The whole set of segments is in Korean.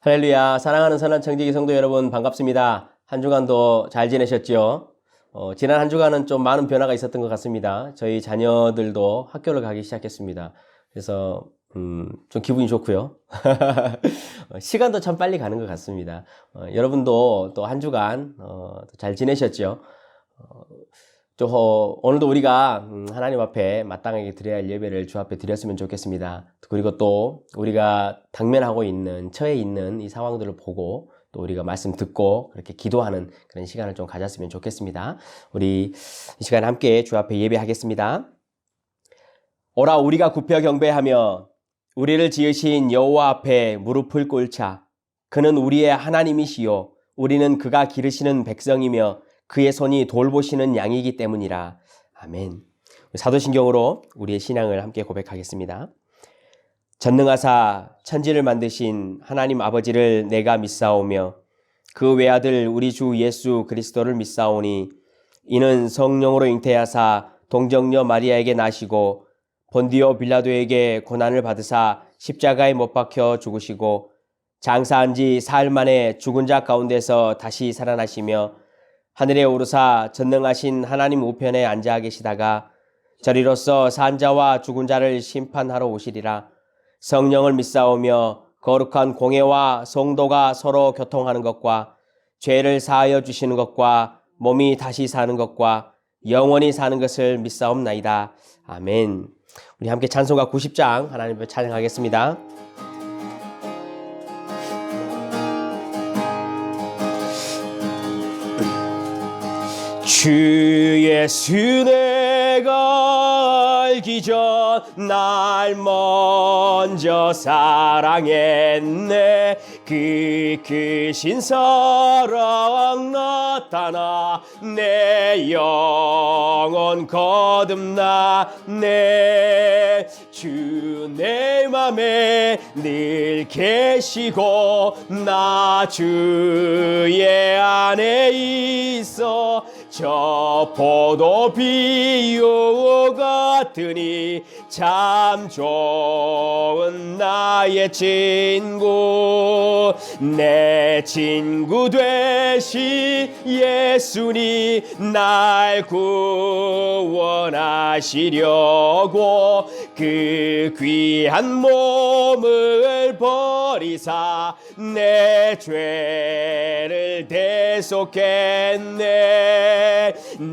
할렐루야. 사랑하는 선한 청지기 성도 여러분, 반갑습니다. 한 주간도 잘 지내셨죠? 지난 한 주간은 좀 많은 변화가 있었던 것 같습니다. 저희 자녀들도 학교를 가기 시작했습니다. 그래서 좀 기분이 좋고요. 시간도 참 빨리 가는 것 같습니다. 여러분도 또 한 주간 잘 지내셨죠? 오늘도 우리가 하나님 앞에 마땅하게 드려야 할 예배를 주 앞에 드렸으면 좋겠습니다. 그리고 또 우리가 당면하고 있는, 처해 있는 이 상황들을 보고 또 우리가 말씀 듣고 그렇게 기도하는 그런 시간을 좀 가졌으면 좋겠습니다. 우리 이 시간에 함께 주 앞에 예배하겠습니다. 오라 우리가 굽혀 경배하며 우리를 지으신 여호와 앞에 무릎을 꿇자. 그는 우리의 하나님이시요 우리는 그가 기르시는 백성이며 그의 손이 돌보시는 양이기 때문이라. 아멘. 사도신경으로 우리의 신앙을 함께 고백하겠습니다. 전능하사 천지를 만드신 하나님 아버지를 내가 믿사오며 그 외아들 우리 주 예수 그리스도를 믿사오니 이는 성령으로 잉태하사 동정녀 마리아에게 나시고 본디오 빌라도에게 고난을 받으사 십자가에 못 박혀 죽으시고 장사한 지 사흘 만에 죽은 자 가운데서 다시 살아나시며 하늘에 오르사 전능하신 하나님 우편에 앉아 계시다가 저리로서 산 자와 죽은 자를 심판하러 오시리라. 성령을 믿사오며 거룩한 공회와 성도가 서로 교통하는 것과 죄를 사하여 주시는 것과 몸이 다시 사는 것과 영원히 사는 것을 믿사옵나이다. 아멘. 우리 함께 찬송가 90장 하나님을 찬양하겠습니다. 주 예수 내가 알기 전 날 먼저 사랑했네. 그 크신 사랑 나타나 내 영혼 거듭나네. 주 내 맘에 늘 계시고 나 주의 안에 있어. 저 포도 비유 같으니 참 좋은 나의 친구. 내 친구 되시 예수님 날 구원하시려고 그 귀한 몸을 버리사 내 죄를 대속했네.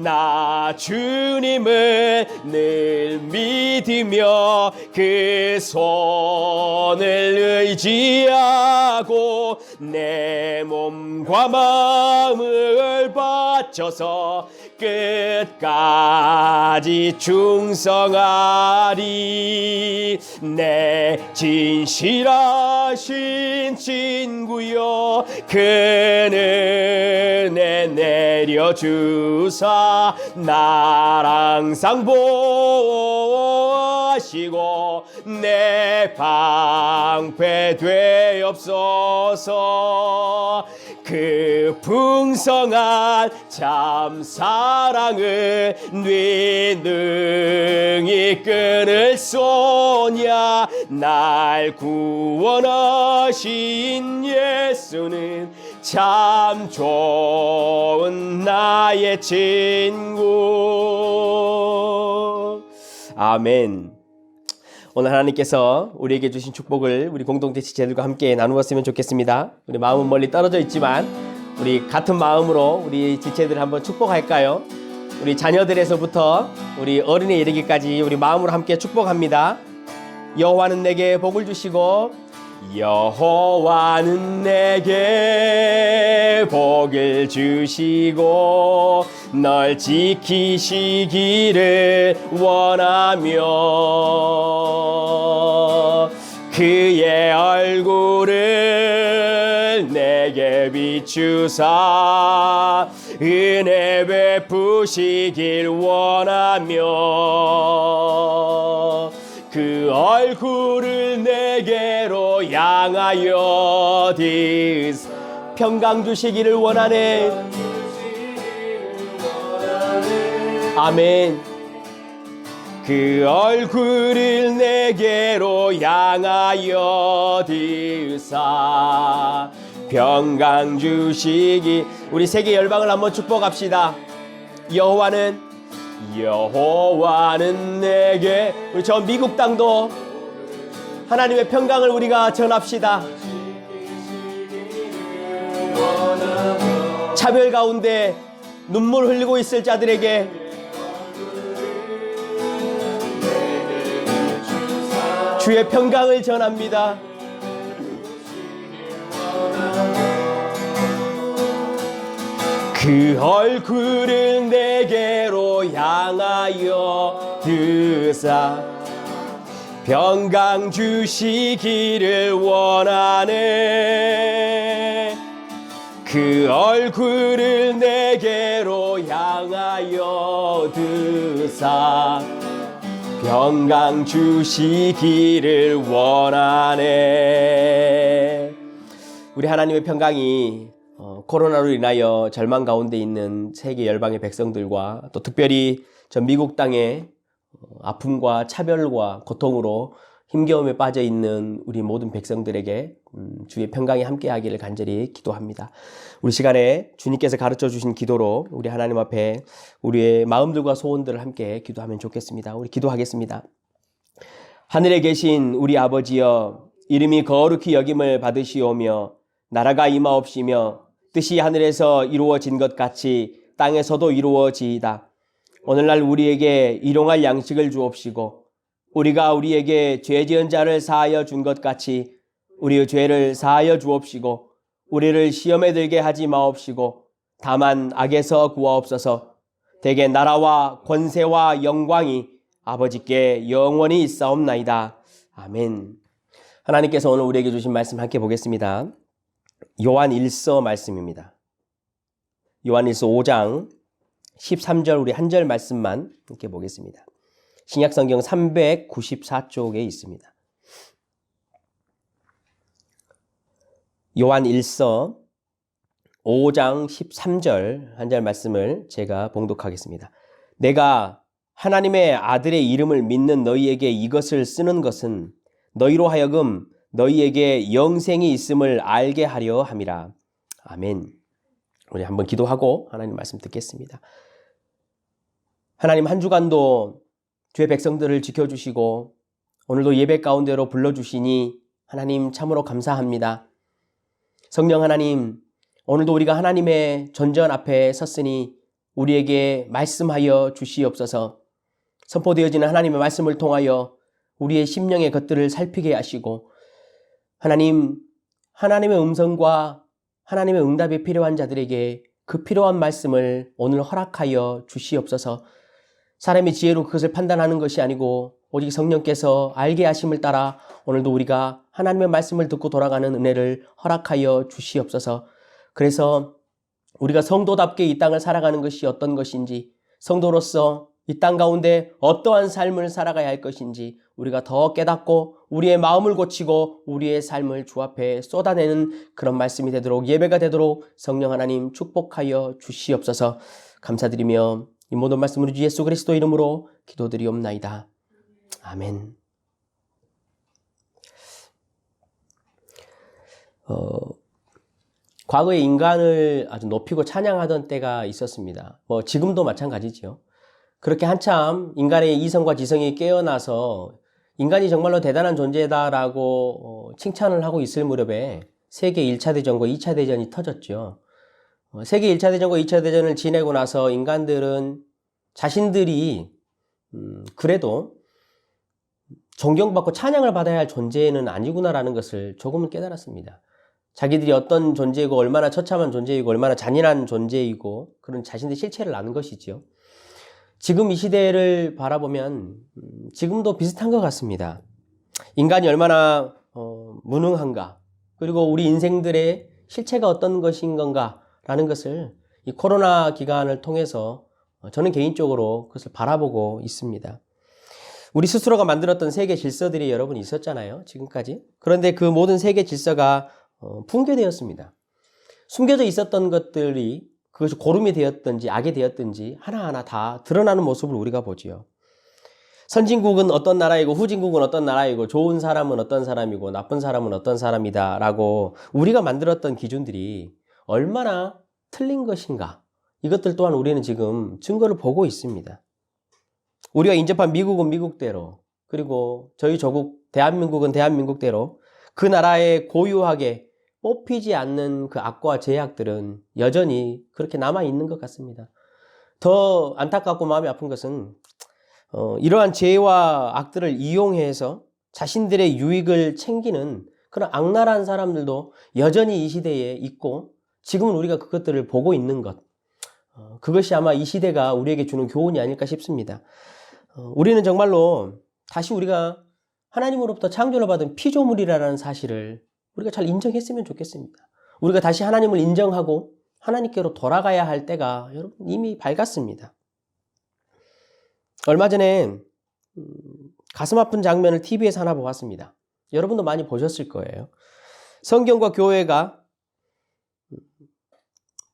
나 주님을 늘 믿으며 그 손을 의지하고 내 몸과 마음을 바쳐서 끝까지 충성하리. 내 진실하신 친구여 그는 은혜 내려주사 날 항상 보호하시고 내 방패 되옵소서. 그 풍성한 참 사랑을 네 능히 끊을 소냐. 날 구원하신 예수는 참 좋은 나의 친구. 아멘. 오늘 하나님께서 우리에게 주신 축복을 우리 공동체 지체들과 함께 나누었으면 좋겠습니다. 우리 마음은 멀리 떨어져 있지만 우리 같은 마음으로 우리 지체들 한번 축복할까요? 우리 자녀들에서부터 우리 어른에 이르기까지 우리 마음으로 함께 축복합니다. 여호와는 내게 복을 주시고 여호와는 내게 복을 주시고 널 지키시기를 원하며 그의 얼굴을 내게 비추사 은혜 베푸시길 원하며 그 얼굴을 내게로 향하여 평강 주시기를 원하네. 아멘. 그 얼굴을 내게로 향하여 드사 평강 주시기. 우리 세계 열방을 한번 축복합시다. 여호와는 내게, 우리 저 미국 땅도 하나님의 평강을 우리가 전합시다. 차별 가운데 눈물 흘리고 있을 자들에게 주의 평강을 전합니다. 그 얼굴을 내게로 향하여 드사 평강 주시기를 원하네. 그 얼굴을 내게로 향하여 드사 평강 주시기를 원하네. 우리 하나님의 평강이 코로나로 인하여 절망 가운데 있는 세계 열방의 백성들과 또 특별히 전 미국 땅의 아픔과 차별과 고통으로 힘겨움에 빠져 있는 우리 모든 백성들에게 주의 평강이 함께하기를 간절히 기도합니다. 우리 시간에 주님께서 가르쳐 주신 기도로 우리 하나님 앞에 우리의 마음들과 소원들을 함께 기도하면 좋겠습니다. 우리 기도하겠습니다. 하늘에 계신 우리 아버지여, 이름이 거룩히 여김을 받으시오며 나라가 임하옵시며 뜻이 하늘에서 이루어진 것 같이 땅에서도 이루어지이다. 오늘날 우리에게 일용할 양식을 주옵시고 우리가 우리에게 죄 지은 자를 사하여 준 것 같이 우리의 죄를 사하여 주옵시고 우리를 시험에 들게 하지 마옵시고 다만 악에서 구하옵소서. 대개 나라와 권세와 영광이 아버지께 영원히 있사옵나이다. 아멘. 하나님께서 오늘 우리에게 주신 말씀 함께 보겠습니다. 요한 1서 말씀입니다. 요한 1서 5장 13절 우리 한 절 말씀만 함께 보겠습니다. 신약성경 394쪽에 있습니다. 요한 1서 5장 13절 한 절 말씀을 제가 봉독하겠습니다. 내가 하나님의 아들의 이름을 믿는 너희에게 이것을 쓰는 것은 너희로 하여금 너희에게 영생이 있음을 알게 하려 함이라. 아멘. 우리 한번 기도하고 하나님 말씀 듣겠습니다. 하나님, 한 주간도 주의 백성들을 지켜주시고 오늘도 예배 가운데로 불러주시니 하나님 참으로 감사합니다. 성령 하나님, 오늘도 우리가 하나님의 전전 앞에 섰으니 우리에게 말씀하여 주시옵소서. 선포되어지는 하나님의 말씀을 통하여 우리의 심령의 것들을 살피게 하시고 하나님, 하나님의 음성과 하나님의 응답이 필요한 자들에게 그 필요한 말씀을 오늘 허락하여 주시옵소서. 사람의 지혜로 그것을 판단하는 것이 아니고 오직 성령께서 알게 하심을 따라 오늘도 우리가 하나님의 말씀을 듣고 돌아가는 은혜를 허락하여 주시옵소서. 그래서 우리가 성도답게 이 땅을 살아가는 것이 어떤 것인지, 성도로서 이 땅 가운데 어떠한 삶을 살아가야 할 것인지 우리가 더 깨닫고 우리의 마음을 고치고 우리의 삶을 주 앞에 쏟아내는 그런 말씀이 되도록, 예배가 되도록 성령 하나님 축복하여 주시옵소서. 감사드리며 이 모든 말씀으로 주 예수 그리스도 이름으로 기도드리옵나이다. 아멘. 과거에 인간을 아주 높이고 찬양하던 때가 있었습니다. 지금도 마찬가지죠. 그렇게 한참 인간의 이성과 지성이 깨어나서 인간이 정말로 대단한 존재다라고 칭찬을 하고 있을 무렵에 세계 1차 대전과 2차 대전이 터졌죠. 세계 1차 대전과 2차 대전을 지내고 나서 인간들은 자신들이 그래도 존경받고 찬양을 받아야 할 존재는 아니구나라는 것을 조금은 깨달았습니다. 자기들이 어떤 존재이고 얼마나 처참한 존재이고 얼마나 잔인한 존재이고 그런 자신의 실체를 아는 것이지요. 지금 이 시대를 바라보면 지금도 비슷한 것 같습니다. 인간이 얼마나 무능한가, 그리고 우리 인생들의 실체가 어떤 것인 건가라는 것을 이 코로나 기간을 통해서 저는 개인적으로 그것을 바라보고 있습니다. 우리 스스로가 만들었던 세계 질서들이 여러분 있었잖아요, 지금까지. 그런데 그 모든 세계 질서가 붕괴되었습니다. 숨겨져 있었던 것들이 그것이 고름이 되었든지 악이 되었든지 하나하나 다 드러나는 모습을 우리가 보지요. 선진국은 어떤 나라이고 후진국은 어떤 나라이고 좋은 사람은 어떤 사람이고 나쁜 사람은 어떤 사람이다 라고 우리가 만들었던 기준들이 얼마나 틀린 것인가, 이것들 또한 우리는 지금 증거를 보고 있습니다. 우리가 인접한 미국은 미국대로, 그리고 저희 조국 대한민국은 대한민국대로 그 나라에 고유하게 뽑히지 않는 그 악과 제약들은 여전히 그렇게 남아있는 것 같습니다. 더 안타깝고 마음이 아픈 것은 이러한 죄와 악들을 이용해서 자신들의 유익을 챙기는 그런 악랄한 사람들도 여전히 이 시대에 있고, 지금은 우리가 그것들을 보고 있는 것, 그것이 아마 이 시대가 우리에게 주는 교훈이 아닐까 싶습니다. 우리는 정말로 다시 우리가 하나님으로부터 창조를 받은 피조물이라는 사실을 우리가 잘 인정했으면 좋겠습니다. 우리가 다시 하나님을 인정하고 하나님께로 돌아가야 할 때가 여러분 이미 밝았습니다. 얼마 전에 가슴 아픈 장면을 TV에서 하나 보았습니다. 여러분도 많이 보셨을 거예요. 성경과 교회가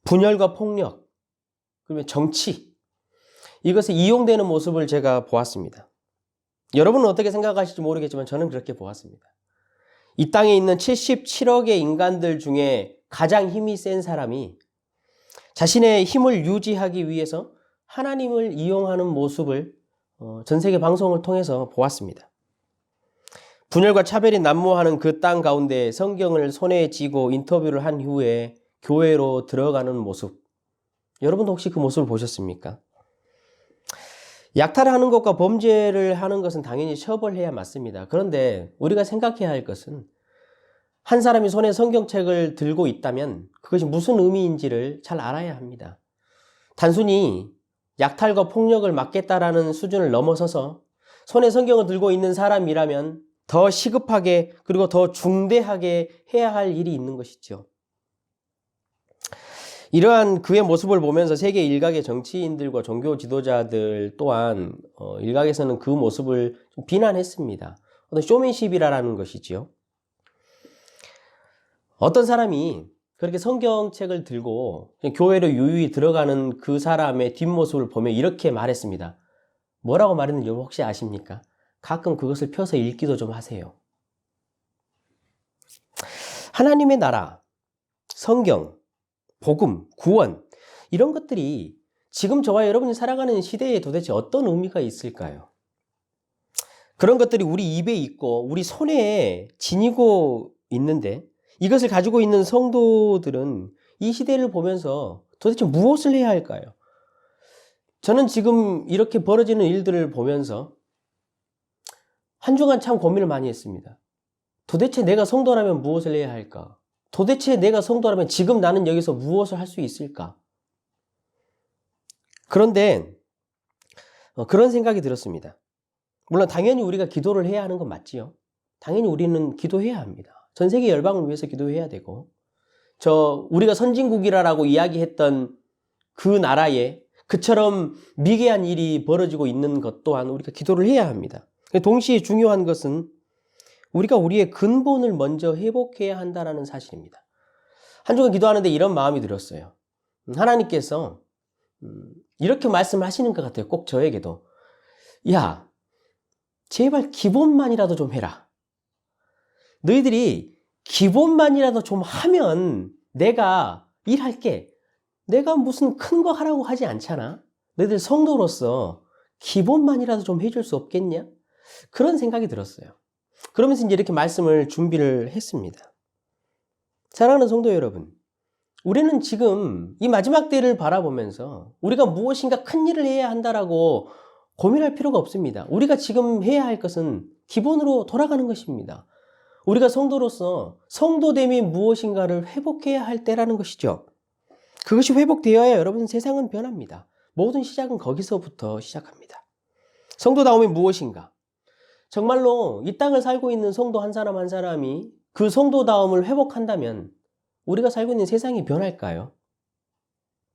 분열과 폭력, 그리고 정치, 이것에 이용되는 모습을 제가 보았습니다. 여러분은 어떻게 생각하실지 모르겠지만 저는 그렇게 보았습니다. 이 땅에 있는 77억의 인간들 중에 가장 힘이 센 사람이 자신의 힘을 유지하기 위해서 하나님을 이용하는 모습을 전 세계 방송을 통해서 보았습니다. 분열과 차별이 난무하는 그 땅 가운데 성경을 손에 쥐고 인터뷰를 한 후에 교회로 들어가는 모습, 여러분도 혹시 그 모습을 보셨습니까? 약탈을 하는 것과 범죄를 하는 것은 당연히 처벌해야 맞습니다. 그런데 우리가 생각해야 할 것은 한 사람이 손에 성경책을 들고 있다면 그것이 무슨 의미인지를 잘 알아야 합니다. 단순히 약탈과 폭력을 막겠다라는 수준을 넘어서서 손에 성경을 들고 있는 사람이라면 더 시급하게 그리고 더 중대하게 해야 할 일이 있는 것이죠. 이러한 그의 모습을 보면서 세계 일각의 정치인들과 종교 지도자들 또한 일각에서는 그 모습을 좀 비난했습니다. 어떤 쇼맨십이라는 것이지요. 어떤 사람이 그렇게 성경책을 들고 교회로 유유히 들어가는 그 사람의 뒷모습을 보며 이렇게 말했습니다. 뭐라고 말했는지 혹시 아십니까? 가끔 그것을 펴서 읽기도 좀 하세요. 하나님의 나라, 성경, 복음, 구원, 이런 것들이 지금 저와 여러분이 살아가는 시대에 도대체 어떤 의미가 있을까요? 그런 것들이 우리 입에 있고 우리 손에 지니고 있는데 이것을 가지고 있는 성도들은 이 시대를 보면서 도대체 무엇을 해야 할까요? 저는 지금 이렇게 벌어지는 일들을 보면서 한 주간 참 고민을 많이 했습니다. 도대체 내가 성도라면 무엇을 해야 할까? 도대체 내가 성도라면 지금 나는 여기서 무엇을 할 수 있을까? 그런데 그런 생각이 들었습니다. 물론 당연히 우리가 기도를 해야 하는 건 맞지요. 당연히 우리는 기도해야 합니다. 전 세계 열방을 위해서 기도해야 되고, 우리가 선진국이라고 이야기했던 그 나라에 그처럼 미개한 일이 벌어지고 있는 것 또한 우리가 기도를 해야 합니다. 동시에 중요한 것은 우리가 우리의 근본을 먼저 회복해야 한다는 사실입니다. 한 주간 기도하는데 이런 마음이 들었어요. 하나님께서 이렇게 말씀하시는 것 같아요. 꼭 저에게도. 야, 제발 기본만이라도 좀 해라. 너희들이 기본만이라도 좀 하면 내가 일할게. 내가 무슨 큰 거 하라고 하지 않잖아. 너희들 성도로서 기본만이라도 좀 해줄 수 없겠냐? 그런 생각이 들었어요. 그러면서 이제 이렇게 말씀을 준비를 했습니다. 사랑하는 성도 여러분, 우리는 지금 이 마지막 때를 바라보면서 우리가 무엇인가 큰 일을 해야 한다라고 고민할 필요가 없습니다. 우리가 지금 해야 할 것은 기본으로 돌아가는 것입니다. 우리가 성도로서 성도됨이 무엇인가를 회복해야 할 때라는 것이죠. 그것이 회복되어야 여러분 세상은 변합니다. 모든 시작은 거기서부터 시작합니다. 성도다움이 무엇인가? 정말로 이 땅을 살고 있는 성도 한 사람 한 사람이 그 성도다움을 회복한다면 우리가 살고 있는 세상이 변할까요?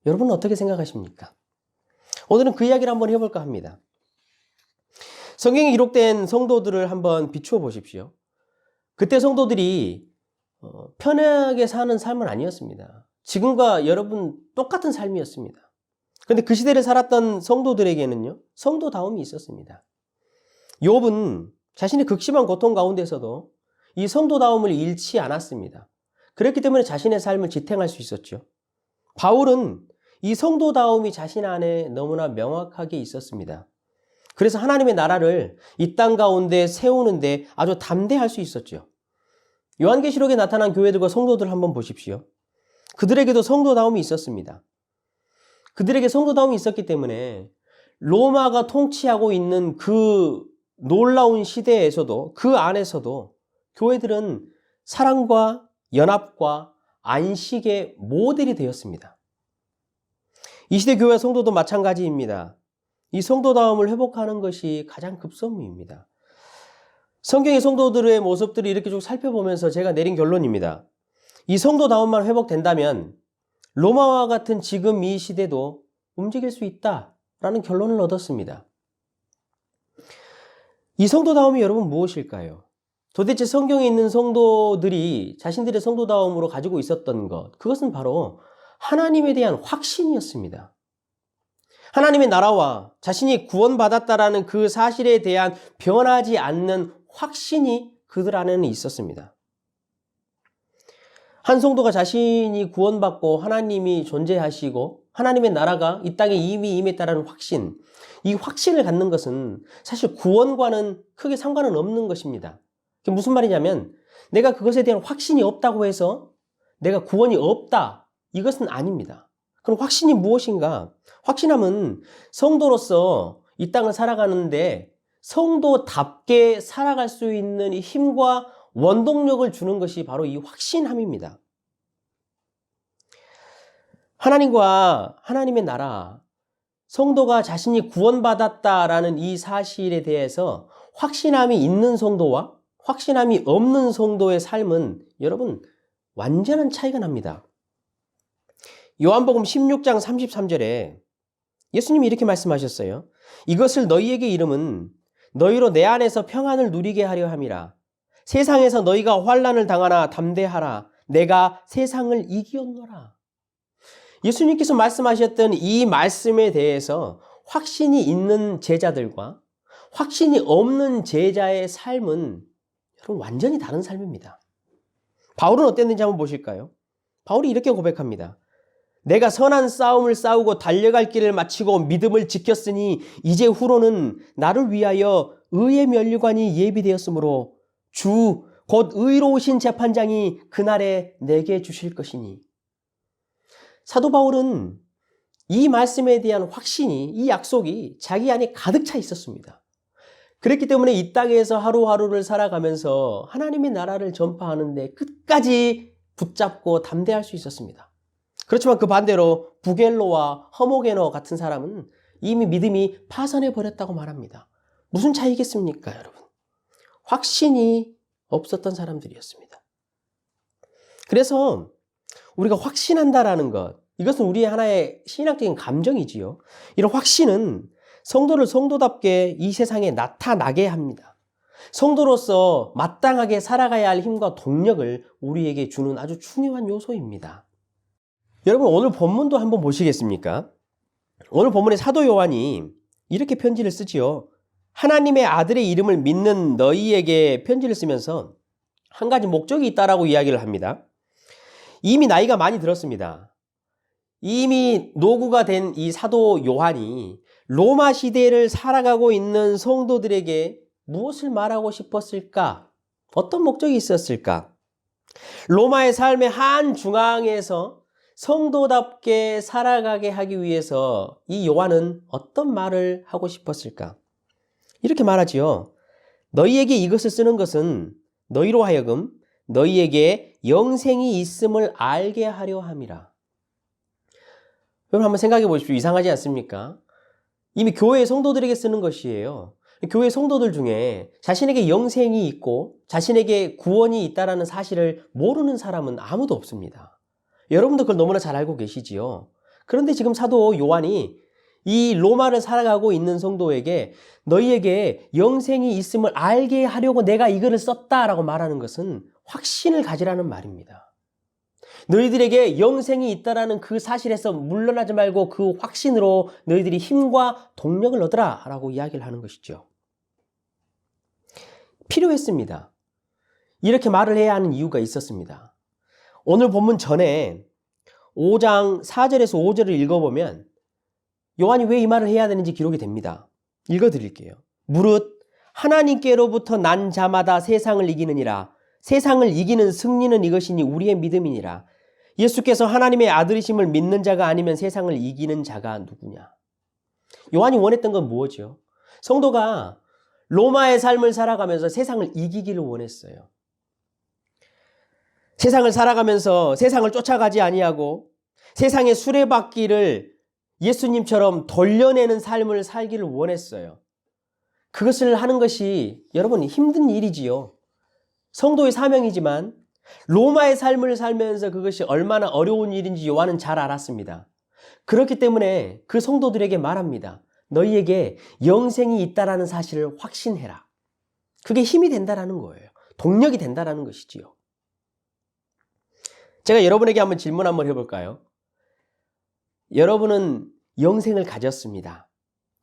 여러분은 어떻게 생각하십니까? 오늘은 그 이야기를 한번 해볼까 합니다. 성경에 기록된 성도들을 한번 비추어 보십시오. 그때 성도들이 편하게 사는 삶은 아니었습니다. 지금과 여러분 똑같은 삶이었습니다. 그런데 그 시대를 살았던 성도들에게는요, 성도다움이 있었습니다. 욥은 자신의 극심한 고통 가운데서도 이 성도다움을 잃지 않았습니다. 그렇기 때문에 자신의 삶을 지탱할 수 있었죠. 바울은 이 성도다움이 자신 안에 너무나 명확하게 있었습니다. 그래서 하나님의 나라를 이 땅 가운데 세우는데 아주 담대할 수 있었죠. 요한계시록에 나타난 교회들과 성도들 한번 보십시오. 그들에게도 성도다움이 있었습니다. 그들에게 성도다움이 있었기 때문에 로마가 통치하고 있는 그 놀라운 시대에서도 그 안에서도 교회들은 사랑과 연합과 안식의 모델이 되었습니다. 이 시대 교회 성도도 마찬가지입니다. 이 성도다움을 회복하는 것이 가장 급선무입니다. 성경의 성도들의 모습들을 이렇게 쭉 살펴보면서 제가 내린 결론입니다. 이 성도다움만 회복된다면 로마와 같은 지금 이 시대도 움직일 수 있다라는 결론을 얻었습니다. 이 성도다움이 여러분 무엇일까요? 도대체 성경에 있는 성도들이 자신들의 성도다움으로 가지고 있었던 것, 그것은 바로 하나님에 대한 확신이었습니다. 하나님의 나라와 자신이 구원받았다라는 그 사실에 대한 변하지 않는 확신이 그들 안에는 있었습니다. 한 성도가 자신이 구원받고 하나님이 존재하시고 하나님의 나라가 이 땅에 이미 임했다라는 확신, 이 확신을 갖는 것은 사실 구원과는 크게 상관은 없는 것입니다. 그게 무슨 말이냐면 내가 그것에 대한 확신이 없다고 해서 내가 구원이 없다, 이것은 아닙니다. 그럼 확신이 무엇인가? 확신함은 성도로서 이 땅을 살아가는데 성도답게 살아갈 수 있는 이 힘과 원동력을 주는 것이 바로 이 확신함입니다. 하나님과 하나님의 나라, 성도가 자신이 구원받았다라는 이 사실에 대해서 확신함이 있는 성도와 확신함이 없는 성도의 삶은 여러분 완전한 차이가 납니다. 요한복음 16장 33절에 예수님이 이렇게 말씀하셨어요. 이것을 너희에게 이름은 너희로 내 안에서 평안을 누리게 하려 함이라. 세상에서 너희가 환난을 당하나 담대하라. 내가 세상을 이기었노라. 예수님께서 말씀하셨던 이 말씀에 대해서 확신이 있는 제자들과 확신이 없는 제자의 삶은 여러분 완전히 다른 삶입니다. 바울은 어땠는지 한번 보실까요? 바울이 이렇게 고백합니다. 내가 선한 싸움을 싸우고 달려갈 길을 마치고 믿음을 지켰으니 이제 후로는 나를 위하여 의의 면류관이 예비되었으므로 주 곧 의로우신 재판장이 그날에 내게 주실 것이니. 사도 바울은 이 말씀에 대한 확신이, 이 약속이 자기 안에 가득 차 있었습니다. 그랬기 때문에 이 땅에서 하루하루를 살아가면서 하나님의 나라를 전파하는데 끝까지 붙잡고 담대할 수 있었습니다. 그렇지만 그 반대로 부겔로와 허모게너 같은 사람은 이미 믿음이 파산해 버렸다고 말합니다. 무슨 차이겠습니까, 여러분? 확신이 없었던 사람들이었습니다. 그래서 우리가 확신한다라는 것, 이것은 우리의 하나의 신학적인 감정이지요. 이런 확신은 성도를 성도답게 이 세상에 나타나게 합니다. 성도로서 마땅하게 살아가야 할 힘과 동력을 우리에게 주는 아주 중요한 요소입니다. 여러분, 오늘 본문도 한번 보시겠습니까? 오늘 본문에 사도 요한이 이렇게 편지를 쓰지요. 하나님의 아들의 이름을 믿는 너희에게 편지를 쓰면서 한 가지 목적이 있다라고 이야기를 합니다. 이미 나이가 많이 들었습니다. 이미 노구가 된 이 사도 요한이 로마 시대를 살아가고 있는 성도들에게 무엇을 말하고 싶었을까? 어떤 목적이 있었을까? 로마의 삶의 한 중앙에서 성도답게 살아가게 하기 위해서 이 요한은 어떤 말을 하고 싶었을까? 이렇게 말하지요. 너희에게 이것을 쓰는 것은 너희로 하여금 너희에게 영생이 있음을 알게 하려 함이라. 여러분 한번 생각해 보십시오. 이상하지 않습니까? 이미 교회의 성도들에게 쓰는 것이에요. 교회 성도들 중에 자신에게 영생이 있고 자신에게 구원이 있다는 사실을 모르는 사람은 아무도 없습니다. 여러분도 그걸 너무나 잘 알고 계시지요. 그런데 지금 사도 요한이 이 로마를 살아가고 있는 성도에게 너희에게 영생이 있음을 알게 하려고 내가 이거를 썼다라고 말하는 것은 확신을 가지라는 말입니다. 너희들에게 영생이 있다라는 그 사실에서 물러나지 말고 그 확신으로 너희들이 힘과 동력을 얻으라 라고 이야기를 하는 것이죠. 필요했습니다. 이렇게 말을 해야 하는 이유가 있었습니다. 오늘 본문 전에 5장 4절에서 5절을 읽어보면 요한이 왜 이 말을 해야 되는지 기록이 됩니다. 읽어드릴게요. 무릇 하나님께로부터 난 자마다 세상을 이기느니라. 세상을 이기는 승리는 이것이니 우리의 믿음이니라. 예수께서 하나님의 아들이심을 믿는 자가 아니면 세상을 이기는 자가 누구냐? 요한이 원했던 건 무엇이요? 성도가 로마의 삶을 살아가면서 세상을 이기기를 원했어요. 세상을 살아가면서 세상을 쫓아가지 아니하고 세상의 수레바퀴를 예수님처럼 돌려내는 삶을 살기를 원했어요. 그것을 하는 것이 여러분 힘든 일이지요. 성도의 사명이지만 로마의 삶을 살면서 그것이 얼마나 어려운 일인지 요한은 잘 알았습니다. 그렇기 때문에 그 성도들에게 말합니다. 너희에게 영생이 있다라는 사실을 확신해라. 그게 힘이 된다라는 거예요. 동력이 된다라는 것이지요. 제가 여러분에게 한번 질문 한번 해볼까요? 여러분은 영생을 가졌습니다.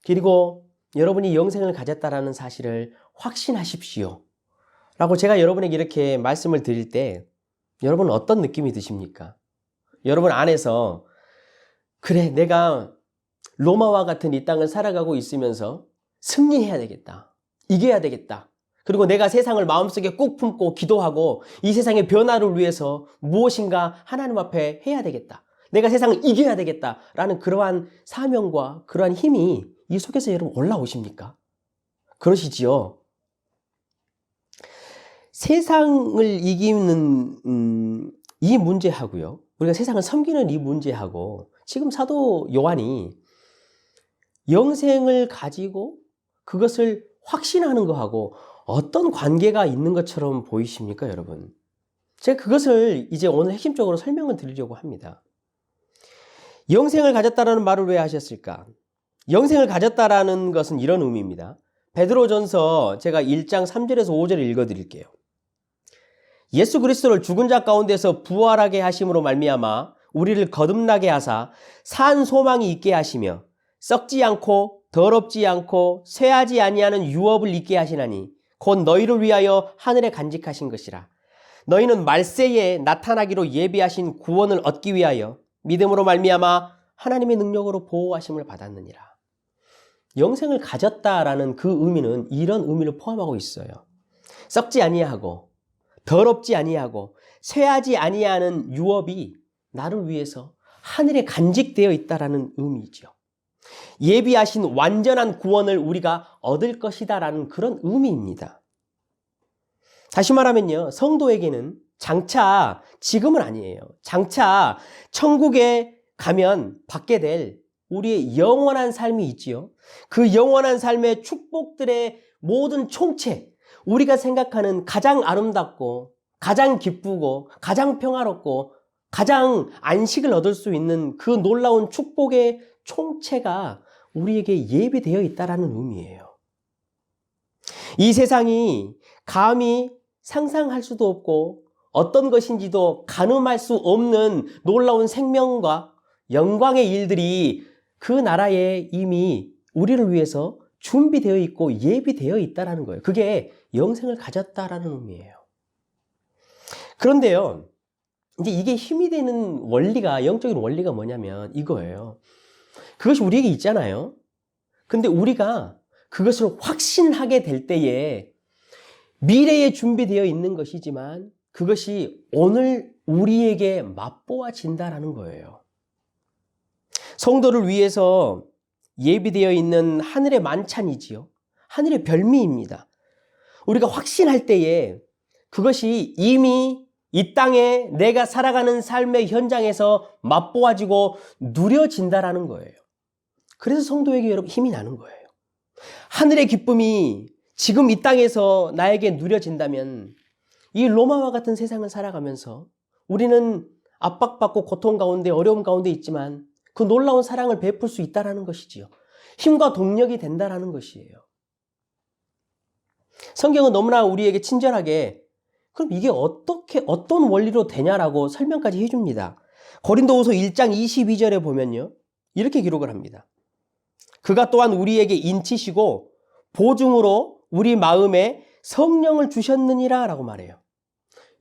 그리고 여러분이 영생을 가졌다라는 사실을 확신하십시오. 라고 제가 여러분에게 이렇게 말씀을 드릴 때 여러분은 어떤 느낌이 드십니까? 여러분 안에서 그래 내가 로마와 같은 이 땅을 살아가고 있으면서 승리해야 되겠다. 이겨야 되겠다. 그리고 내가 세상을 마음속에 꾹 품고 기도하고 이 세상의 변화를 위해서 무엇인가 하나님 앞에 해야 되겠다. 내가 세상을 이겨야 되겠다라는 그러한 사명과 그러한 힘이 이 속에서 여러분 올라오십니까? 그러시지요? 세상을 이기는 이 문제하고요. 우리가 세상을 섬기는 이 문제하고 지금 사도 요한이 영생을 가지고 그것을 확신하는 거하고 어떤 관계가 있는 것처럼 보이십니까, 여러분? 제가 그것을 이제 오늘 핵심적으로 설명을 드리려고 합니다. 영생을 가졌다라는 말을 왜 하셨을까? 영생을 가졌다라는 것은 이런 의미입니다. 베드로전서 제가 1장 3절에서 5절을 읽어드릴게요. 예수 그리스도를 죽은 자 가운데서 부활하게 하심으로 말미암아 우리를 거듭나게 하사 산 소망이 있게 하시며 썩지 않고 더럽지 않고 쇠하지 아니하는 유업을 있게 하시나니 곧 너희를 위하여 하늘에 간직하신 것이라. 너희는 말세에 나타나기로 예비하신 구원을 얻기 위하여 믿음으로 말미암아 하나님의 능력으로 보호하심을 받았느니라. 영생을 가졌다라는 그 의미는 이런 의미를 포함하고 있어요. 썩지 아니하고 더럽지 아니하고 쇠하지 아니하는 유업이 나를 위해서 하늘에 간직되어 있다라는 의미이죠. 예비하신 완전한 구원을 우리가 얻을 것이다라는 그런 의미입니다. 다시 말하면요, 성도에게는 장차 지금은 아니에요. 장차 천국에 가면 받게 될 우리의 영원한 삶이 있지요. 그 영원한 삶의 축복들의 모든 총체, 우리가 생각하는 가장 아름답고 가장 기쁘고 가장 평화롭고 가장 안식을 얻을 수 있는 그 놀라운 축복의 총체가 우리에게 예비되어 있다는 의미예요. 이 세상이 감히 상상할 수도 없고 어떤 것인지도 가늠할 수 없는 놀라운 생명과 영광의 일들이 그 나라에 이미 우리를 위해서 준비되어 있고 예비되어 있다는 거예요. 그게 영생을 가졌다라는 의미예요. 그런데요, 이제 이게 힘이 되는 원리가, 영적인 원리가 뭐냐면 이거예요. 그것이 우리에게 있잖아요. 근데 우리가 그것을 확신하게 될 때에 미래에 준비되어 있는 것이지만 그것이 오늘 우리에게 맛보아진다라는 거예요. 성도를 위해서 예비되어 있는 하늘의 만찬이지요. 하늘의 별미입니다. 우리가 확신할 때에 그것이 이미 이 땅에 내가 살아가는 삶의 현장에서 맛보아지고 누려진다라는 거예요. 그래서 성도에게 여러분 힘이 나는 거예요. 하늘의 기쁨이 지금 이 땅에서 나에게 누려진다면 이 로마와 같은 세상을 살아가면서 우리는 압박받고 고통 가운데 어려움 가운데 있지만 그 놀라운 사랑을 베풀 수 있다는 것이지요. 힘과 동력이 된다는 것이에요. 성경은 너무나 우리에게 친절하게 그럼 이게 어떤 원리로 되냐라고 설명까지 해줍니다. 고린도후서 1장 22절에 보면요, 이렇게 기록을 합니다. 그가 또한 우리에게 인치시고 보증으로 우리 마음에 성령을 주셨느니라 라고 말해요.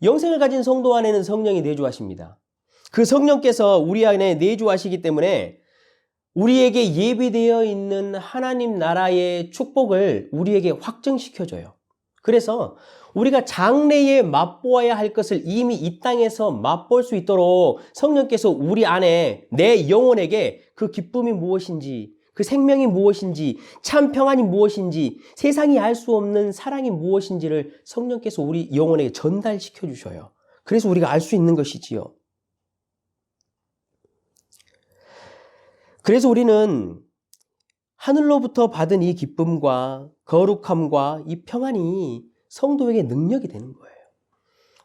영생을 가진 성도 안에는 성령이 내주하십니다. 그 성령께서 우리 안에 내주하시기 때문에 우리에게 예비되어 있는 하나님 나라의 축복을 우리에게 확증시켜줘요. 그래서 우리가 장래에 맛보아야 할 것을 이미 이 땅에서 맛볼 수 있도록 성령께서 우리 안에 내 영혼에게 그 기쁨이 무엇인지, 그 생명이 무엇인지, 참 평안이 무엇인지, 세상이 알 수 없는 사랑이 무엇인지를 성령께서 우리 영혼에게 전달시켜 주셔요. 그래서 우리가 알 수 있는 것이지요. 그래서 우리는 하늘로부터 받은 이 기쁨과 거룩함과 이 평안이 성도에게 능력이 되는 거예요.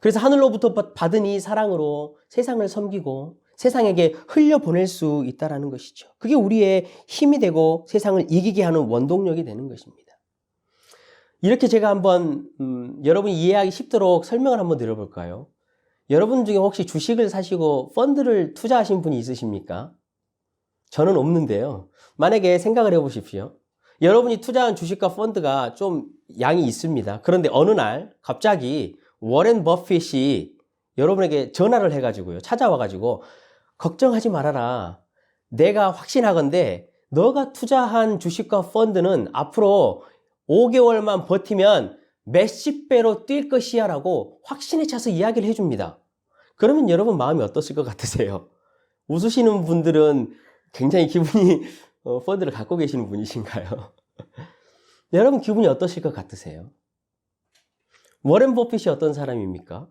그래서 하늘로부터 받은 이 사랑으로 세상을 섬기고 세상에게 흘려보낼 수 있다는 것이죠. 그게 우리의 힘이 되고 세상을 이기게 하는 원동력이 되는 것입니다. 이렇게 제가 한번 여러분이 이해하기 쉽도록 설명을 한번 드려볼까요? 여러분 중에 혹시 주식을 사시고 펀드를 투자하신 분이 있으십니까? 저는 없는데요. 만약에 생각을 해보십시오. 여러분이 투자한 주식과 펀드가 좀 양이 있습니다. 그런데 어느 날 갑자기 워렌 버핏이 여러분에게 전화를 해가지고요. 찾아와가지고 걱정하지 말아라. 내가 확신하건대 너가 투자한 주식과 펀드는 앞으로 5개월만 버티면 몇십 배로 뛸 것이야 라고 확신에 차서 이야기를 해줍니다. 그러면 여러분 마음이 어떠실 것 같으세요? 웃으시는 분들은 굉장히 기분이 펀드를 갖고 계시는 분이신가요? 여러분 기분이 어떠실 것 같으세요? 워렌 버핏이 어떤 사람입니까?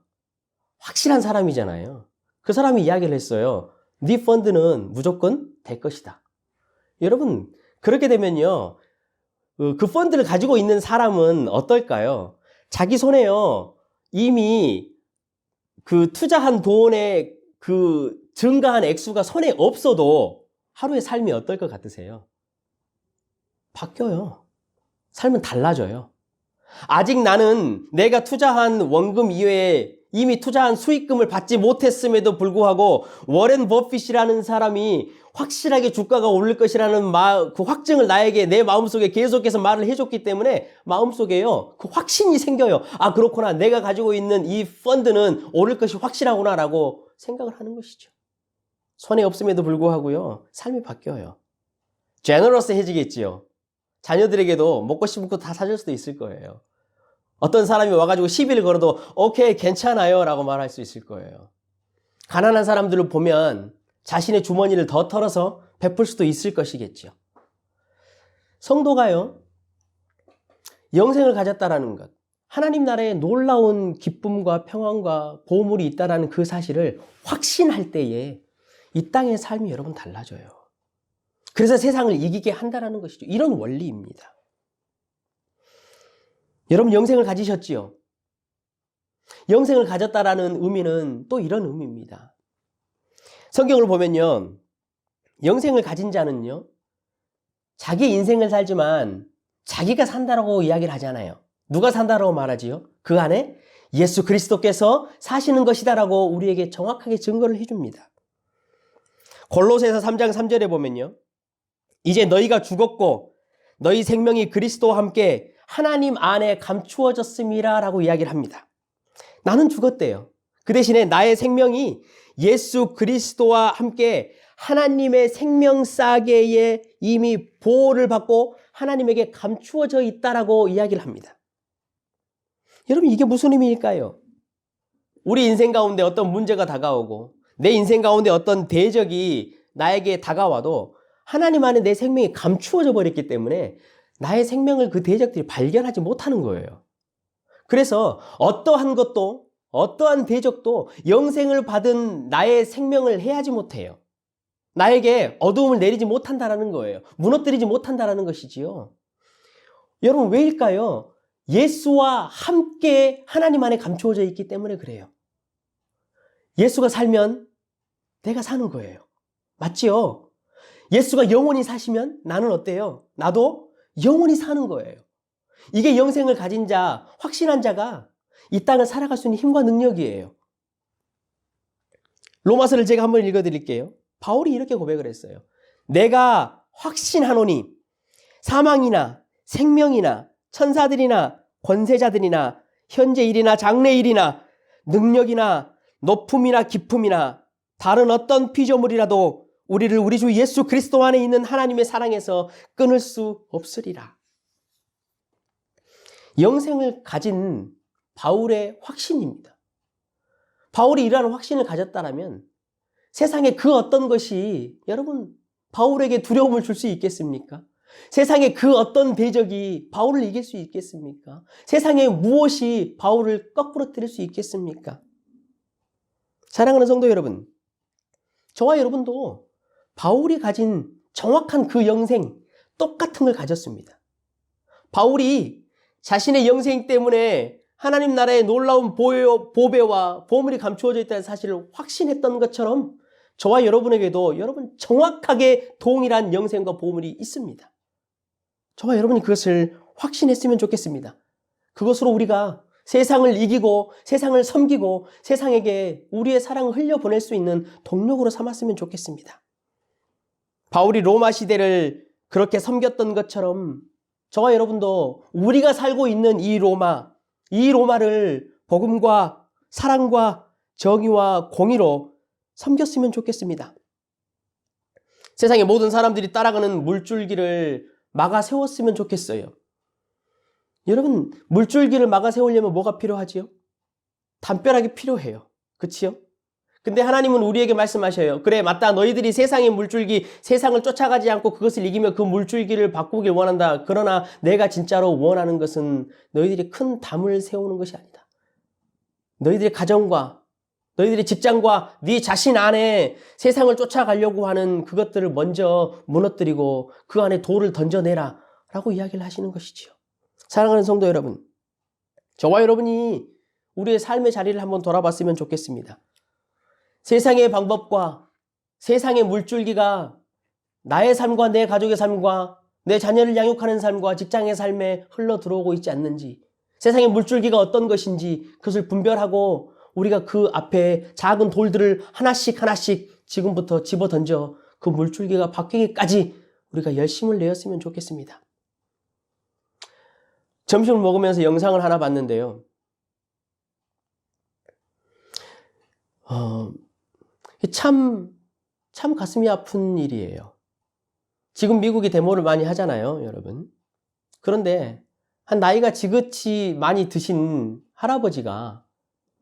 확실한 사람이잖아요. 그 사람이 이야기를 했어요. 네 펀드는 무조건 될 것이다. 여러분 그렇게 되면요. 그 펀드를 가지고 있는 사람은 어떨까요? 자기 손에요. 이미 그 투자한 돈의 그 증가한 액수가 손에 없어도 하루의 삶이 어떨 것 같으세요? 바뀌어요. 삶은 달라져요. 아직 나는 내가 투자한 원금 이외에 이미 투자한 수익금을 받지 못했음에도 불구하고 워렌 버핏이라는 사람이 확실하게 주가가 오를 것이라는 그 확증을 나에게 내 마음속에 계속해서 말을 해줬기 때문에 마음속에요. 그 확신이 생겨요. 아 그렇구나. 내가 가지고 있는 이 펀드는 오를 것이 확실하구나 라고 생각을 하는 것이죠. 손에 없음에도 불구하고요. 삶이 바뀌어요. 제너러스해지겠지요. 자녀들에게도 먹고 싶은 거 다 사줄 수도 있을 거예요. 어떤 사람이 와가지고 시비를 걸어도 오케이 괜찮아요 라고 말할 수 있을 거예요. 가난한 사람들을 보면 자신의 주머니를 더 털어서 베풀 수도 있을 것이겠죠. 성도가요. 영생을 가졌다라는 것, 하나님 나라에 놀라운 기쁨과 평안과 보물이 있다라는 그 사실을 확신할 때에 이 땅의 삶이 여러분 달라져요. 그래서 세상을 이기게 한다는 것이죠. 이런 원리입니다. 여러분 영생을 가지셨지요? 영생을 가졌다라는 의미는 또 이런 의미입니다. 성경을 보면요. 영생을 가진 자는요. 자기 인생을 살지만 자기가 산다라고 이야기를 하잖아요. 누가 산다라고 말하지요? 그 안에 예수 그리스도께서 사시는 것이다라고 우리에게 정확하게 증거를 해줍니다. 골로새서 3장 3절에 보면요. 이제 너희가 죽었고 너희 생명이 그리스도와 함께 하나님 안에 감추어졌음이라 라고 이야기를 합니다. 나는 죽었대요. 그 대신에 나의 생명이 예수 그리스도와 함께 하나님의 생명싸개에 이미 보호를 받고 하나님에게 감추어져 있다라고 이야기를 합니다. 여러분 이게 무슨 의미일까요? 우리 인생 가운데 어떤 문제가 다가오고 내 인생 가운데 어떤 대적이 나에게 다가와도 하나님 안에 내 생명이 감추어져 버렸기 때문에 나의 생명을 그 대적들이 발견하지 못하는 거예요. 그래서 어떠한 것도 어떠한 대적도 영생을 받은 나의 생명을 해하지 못해요. 나에게 어두움을 내리지 못한다라는 거예요. 무너뜨리지 못한다라는 것이지요. 여러분 왜일까요? 예수와 함께 하나님 안에 감추어져 있기 때문에 그래요. 예수가 살면 내가 사는 거예요. 맞지요? 예수가 영원히 사시면 나는 어때요? 나도 영원히 사는 거예요. 이게 영생을 가진 자, 확신한 자가 이 땅을 살아갈 수 있는 힘과 능력이에요. 로마서를 제가 한번 읽어드릴게요. 바울이 이렇게 고백을 했어요. 내가 확신하노니 사망이나 생명이나 천사들이나 권세자들이나 현재 일이나 장래 일이나 능력이나 높음이나 깊음이나 다른 어떤 피조물이라도 우리를 우리 주 예수 그리스도 안에 있는 하나님의 사랑에서 끊을 수 없으리라. 영생을 가진 바울의 확신입니다. 바울이 이러한 확신을 가졌다면 세상에 그 어떤 것이 여러분 바울에게 두려움을 줄 수 있겠습니까? 세상에 그 어떤 대적이 바울을 이길 수 있겠습니까? 세상에 무엇이 바울을 거꾸로 때릴 수 있겠습니까? 사랑하는 성도 여러분, 저와 여러분도 바울이 가진 정확한 그 영생 똑같은 걸 가졌습니다. 바울이 자신의 영생 때문에 하나님 나라의 놀라운 보배와 보물이 감추어져 있다는 사실을 확신했던 것처럼 저와 여러분에게도 여러분 정확하게 동일한 영생과 보물이 있습니다. 저와 여러분이 그것을 확신했으면 좋겠습니다. 그것으로 우리가 세상을 이기고 세상을 섬기고 세상에게 우리의 사랑을 흘려보낼 수 있는 동력으로 삼았으면 좋겠습니다. 바울이 로마 시대를 그렇게 섬겼던 것처럼 저와 여러분도 우리가 살고 있는 이 로마를 복음과 사랑과 정의와 공의로 섬겼으면 좋겠습니다. 세상의 모든 사람들이 따라가는 물줄기를 막아 세웠으면 좋겠어요. 여러분, 물줄기를 막아 세우려면 뭐가 필요하지요? 담벼락이 필요해요. 그치요? 근데 하나님은 우리에게 말씀하셔요. 그래, 맞다. 너희들이 세상의 물줄기, 세상을 쫓아가지 않고 그것을 이기며 그 물줄기를 바꾸길 원한다. 그러나 내가 진짜로 원하는 것은 너희들이 큰 담을 세우는 것이 아니다. 너희들의 가정과 너희들의 직장과 네 자신 안에 세상을 쫓아가려고 하는 그것들을 먼저 무너뜨리고 그 안에 돌을 던져내라 라고 이야기를 하시는 것이지요. 사랑하는 성도 여러분, 저와 여러분이 우리의 삶의 자리를 한번 돌아봤으면 좋겠습니다. 세상의 방법과 세상의 물줄기가 나의 삶과 내 가족의 삶과 내 자녀를 양육하는 삶과 직장의 삶에 흘러 들어오고 있지 않는지, 세상의 물줄기가 어떤 것인지 그것을 분별하고 우리가 그 앞에 작은 돌들을 하나씩 지금부터 집어던져 그 물줄기가 바뀌기까지 우리가 열심을 내었으면 좋겠습니다. 점심을 먹으면서 영상을 하나 봤는데요. 참 가슴이 아픈 일이에요. 지금 미국이 데모를 많이 하잖아요, 여러분. 그런데 한 나이가 지긋이 많이 드신 할아버지가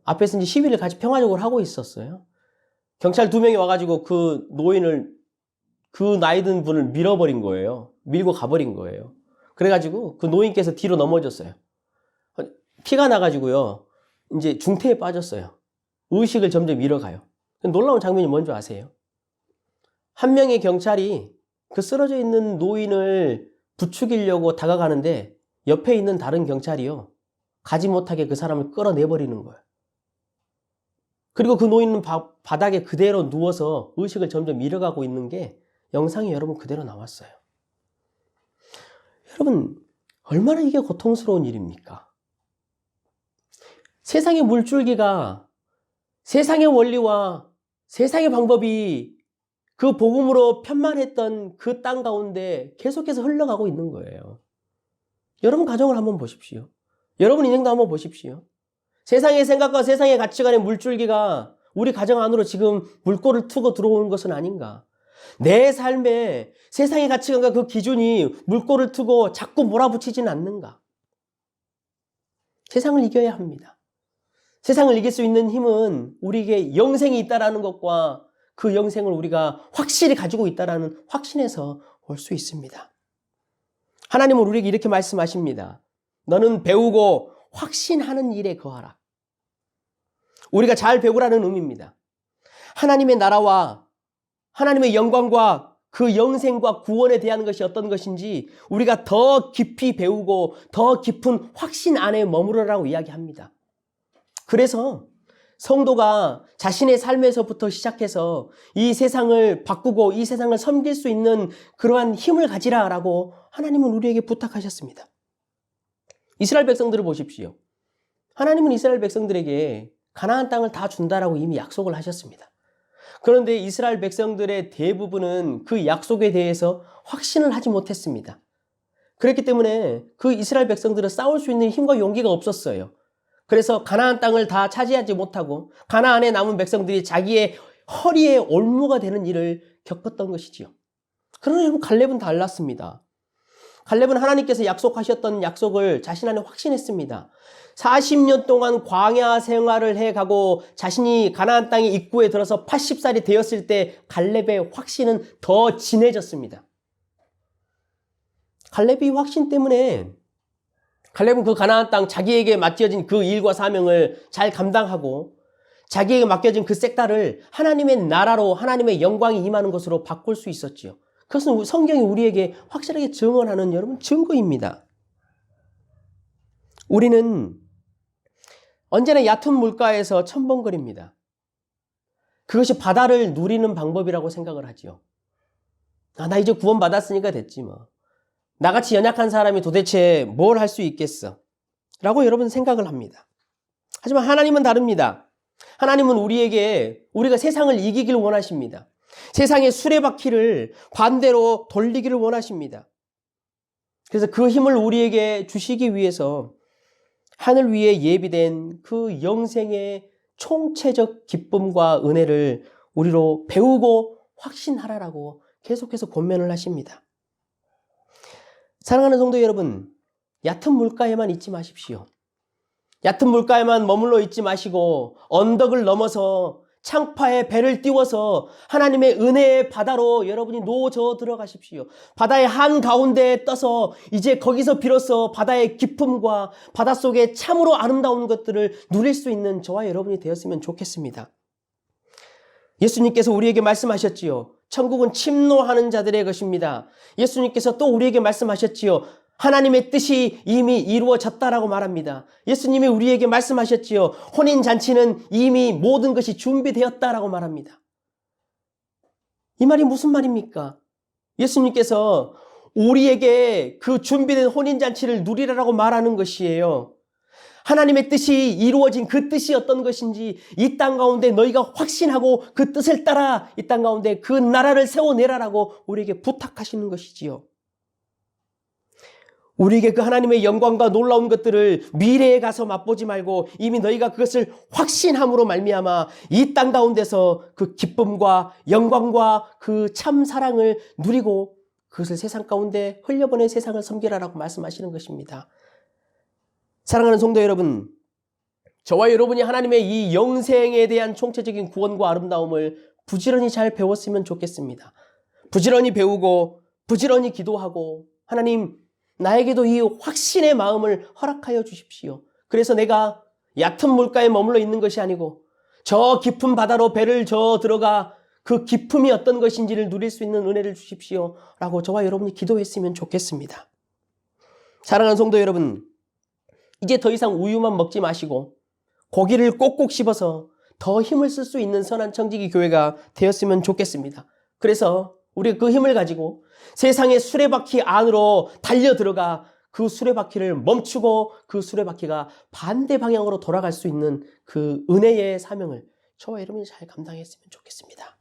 앞에서 이제 시위를 같이 평화적으로 하고 있었어요. 경찰 2명이 와가지고 그 노인을, 그 나이 든 분을 밀어버린 거예요. 밀고 가버린 거예요. 그래가지고 그 노인께서 뒤로 넘어졌어요. 피가 나가지고요. 이제 중태에 빠졌어요. 의식을 점점 잃어가요. 놀라운 장면이 뭔지 아세요? 한 명의 경찰이 그 쓰러져 있는 노인을 부추기려고 다가가는데 옆에 있는 다른 경찰이요. 가지 못하게 그 사람을 끌어내버리는 거예요. 그리고 그 노인은 바닥에 그대로 누워서 의식을 점점 잃어가고 있는 게 영상이 여러분 그대로 나왔어요. 여러분, 얼마나 이게 고통스러운 일입니까? 세상의 물줄기가 세상의 원리와 세상의 방법이 그 복음으로 편만했던 그 땅 가운데 계속해서 흘러가고 있는 거예요. 여러분 가정을 한번 보십시오. 여러분 인생도 한번 보십시오. 세상의 생각과 세상의 가치관의 물줄기가 우리 가정 안으로 지금 물꼬를 트고 들어오는 것은 아닌가? 내 삶에 세상의 가치관과 그 기준이 물꼬를 트고 자꾸 몰아붙이지는 않는가? 세상을 이겨야 합니다. 세상을 이길 수 있는 힘은 우리에게 영생이 있다는 것과 그 영생을 우리가 확실히 가지고 있다는 확신에서 올 수 있습니다. 하나님은 우리에게 이렇게 말씀하십니다. 너는 배우고 확신하는 일에 거하라. 우리가 잘 배우라는 의미입니다. 하나님의 나라와 하나님의 영광과 그 영생과 구원에 대한 것이 어떤 것인지 우리가 더 깊이 배우고 더 깊은 확신 안에 머무르라고 이야기합니다. 그래서 성도가 자신의 삶에서부터 시작해서 이 세상을 바꾸고 이 세상을 섬길 수 있는 그러한 힘을 가지라라고 하나님은 우리에게 부탁하셨습니다. 이스라엘 백성들을 보십시오. 하나님은 이스라엘 백성들에게 가나안 땅을 다 준다라고 이미 약속을 하셨습니다. 그런데 이스라엘 백성들의 대부분은 그 약속에 대해서 확신을 하지 못했습니다. 그랬기 때문에 그 이스라엘 백성들은 싸울 수 있는 힘과 용기가 없었어요. 그래서 가나안 땅을 다 차지하지 못하고 가나안에 남은 백성들이 자기의 허리에 올무가 되는 일을 겪었던 것이지요. 그러나 여러분, 갈렙은 달랐습니다. 갈렙은 하나님께서 약속하셨던 약속을 자신 안에 확신했습니다. 40년 동안 광야 생활을 해가고 자신이 가나안 땅의 입구에 들어서 80살이 되었을 때 갈렙의 확신은 더 진해졌습니다. 갈렙의 확신 때문에 갈렙은 그 가나안 땅 자기에게 맡겨진 그 일과 사명을 잘 감당하고 자기에게 맡겨진 그 색깔을 하나님의 나라로 하나님의 영광이 임하는 것으로 바꿀 수 있었지요. 그것은 성경이 우리에게 확실하게 증언하는 여러분 증거입니다. 우리는 언제나 얕은 물가에서 첨벙거립니다. 그것이 바다를 누리는 방법이라고 생각을 하지요. 나 이제 구원받았으니까 됐지 뭐. 나같이 연약한 사람이 도대체 뭘 할 수 있겠어? 라고 여러분 생각을 합니다. 하지만 하나님은 다릅니다. 하나님은 우리가 세상을 이기길 원하십니다. 세상의 수레바퀴를 반대로 돌리기를 원하십니다. 그래서 그 힘을 우리에게 주시기 위해서 하늘 위에 예비된 그 영생의 총체적 기쁨과 은혜를 우리로 배우고 확신하라라고 계속해서 권면을 하십니다. 사랑하는 성도 여러분, 얕은 물가에만 있지 마십시오. 얕은 물가에만 머물러 있지 마시고 언덕을 넘어서 창파에 배를 띄워서 하나님의 은혜의 바다로 여러분이 노져 들어가십시오. 바다의 한가운데에 떠서 이제 거기서 비로소 바다의 기쁨과 바닷속에 참으로 아름다운 것들을 누릴 수 있는 저와 여러분이 되었으면 좋겠습니다. 예수님께서 우리에게 말씀하셨지요. 천국은 침노하는 자들의 것입니다. 예수님께서 또 우리에게 말씀하셨지요. 하나님의 뜻이 이미 이루어졌다라고 말합니다. 예수님이 우리에게 말씀하셨지요. 혼인잔치는 이미 모든 것이 준비되었다라고 말합니다. 이 말이 무슨 말입니까? 예수님께서 우리에게 그 준비된 혼인잔치를 누리라라고 말하는 것이에요. 하나님의 뜻이 이루어진 그 뜻이 어떤 것인지 이 땅 가운데 너희가 확신하고 그 뜻을 따라 이 땅 가운데 그 나라를 세워내라라고 우리에게 부탁하시는 것이지요. 우리에게 그 하나님의 영광과 놀라운 것들을 미래에 가서 맛보지 말고 이미 너희가 그것을 확신함으로 말미암아 이 땅 가운데서 그 기쁨과 영광과 그 참 사랑을 누리고 그것을 세상 가운데 흘려보내 세상을 섬기라라고 말씀하시는 것입니다. 사랑하는 성도 여러분, 저와 여러분이 하나님의 이 영생에 대한 총체적인 구원과 아름다움을 부지런히 잘 배웠으면 좋겠습니다. 부지런히 배우고 부지런히 기도하고 하나님, 나에게도 이 확신의 마음을 허락하여 주십시오. 그래서 내가 얕은 물가에 머물러 있는 것이 아니고 저 깊은 바다로 배를 저 들어가 그 기쁨이 어떤 것인지를 누릴 수 있는 은혜를 주십시오. 라고 저와 여러분이 기도했으면 좋겠습니다. 사랑하는 성도 여러분, 이제 더 이상 우유만 먹지 마시고 고기를 꼭꼭 씹어서 더 힘을 쓸 수 있는 선한 청지기 교회가 되었으면 좋겠습니다. 그래서 우리가 그 힘을 가지고 세상의 수레바퀴 안으로 달려 들어가 그 수레바퀴를 멈추고 그 수레바퀴가 반대 방향으로 돌아갈 수 있는 그 은혜의 사명을 저와 여러분이 잘 감당했으면 좋겠습니다.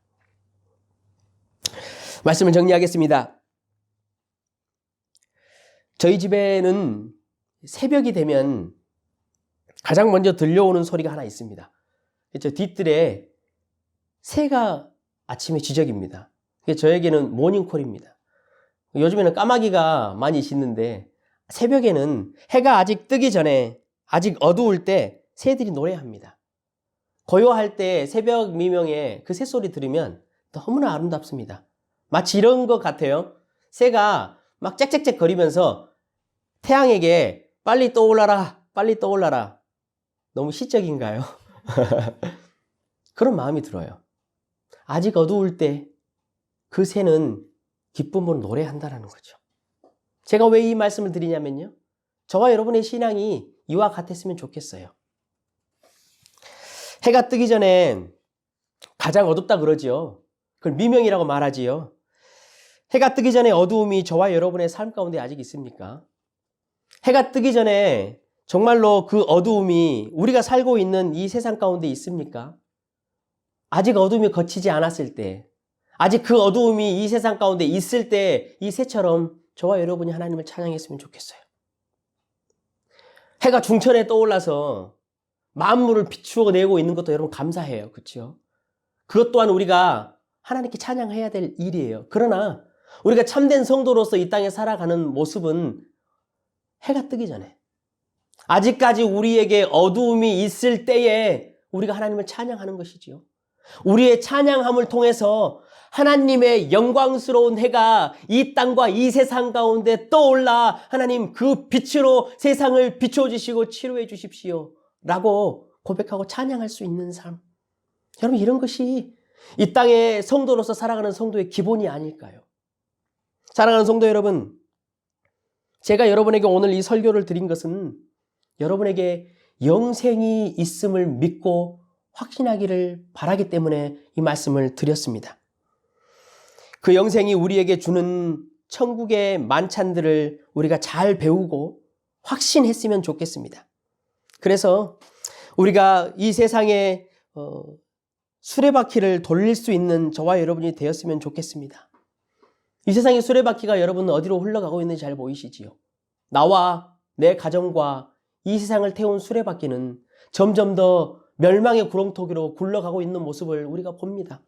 말씀을 정리하겠습니다. 저희 집에는 새벽이 되면 가장 먼저 들려오는 소리가 하나 있습니다. 저 뒷뜰에 새가 아침에 지저귀입니다. 그게 저에게는 모닝콜입니다. 요즘에는 까마귀가 많이 짖는데 새벽에는 해가 아직 뜨기 전에 아직 어두울 때 새들이 노래합니다. 고요할 때 새벽 미명에 그 새소리 들으면 너무나 아름답습니다. 마치 이런 것 같아요. 새가 막 짹짹짹 거리면서 태양에게 빨리 떠올라라, 빨리 떠올라라. 너무 시적인가요? 그런 마음이 들어요. 아직 어두울 때 그 새는 기쁨으로 노래한다라는 거죠. 제가 왜 이 말씀을 드리냐면요. 저와 여러분의 신앙이 이와 같았으면 좋겠어요. 해가 뜨기 전에 가장 어둡다 그러지요. 그걸 미명이라고 말하지요. 해가 뜨기 전에 어두움이 저와 여러분의 삶 가운데 아직 있습니까? 해가 뜨기 전에 정말로 그 어두움이 우리가 살고 있는 이 세상 가운데 있습니까? 아직 어두움이 거치지 않았을 때, 아직 그 어두움이 이 세상 가운데 있을 때 이 새처럼 저와 여러분이 하나님을 찬양했으면 좋겠어요. 해가 중천에 떠올라서 만물을 비추어 내고 있는 것도 여러분 감사해요. 그렇죠? 그것 또한 우리가 하나님께 찬양해야 될 일이에요. 그러나 우리가 참된 성도로서 이 땅에 살아가는 모습은 해가 뜨기 전에, 아직까지 우리에게 어두움이 있을 때에 우리가 하나님을 찬양하는 것이지요. 우리의 찬양함을 통해서 하나님의 영광스러운 해가 이 땅과 이 세상 가운데 떠올라 하나님 그 빛으로 세상을 비춰주시고 치료해 주십시오 라고 고백하고 찬양할 수 있는 삶. 여러분, 이런 것이 이 땅의 성도로서 살아가는 성도의 기본이 아닐까요? 사랑하는 성도 여러분, 제가 여러분에게 오늘 이 설교를 드린 것은 여러분에게 영생이 있음을 믿고 확신하기를 바라기 때문에 이 말씀을 드렸습니다. 그 영생이 우리에게 주는 천국의 만찬들을 우리가 잘 배우고 확신했으면 좋겠습니다. 그래서 우리가 이 세상에 수레바퀴를 돌릴 수 있는 저와 여러분이 되었으면 좋겠습니다. 이 세상의 수레바퀴가 여러분 어디로 흘러가고 있는지 잘 보이시지요? 나와 내 가정과 이 세상을 태운 수레바퀴는 점점 더 멸망의 구렁텅이로 굴러가고 있는 모습을 우리가 봅니다.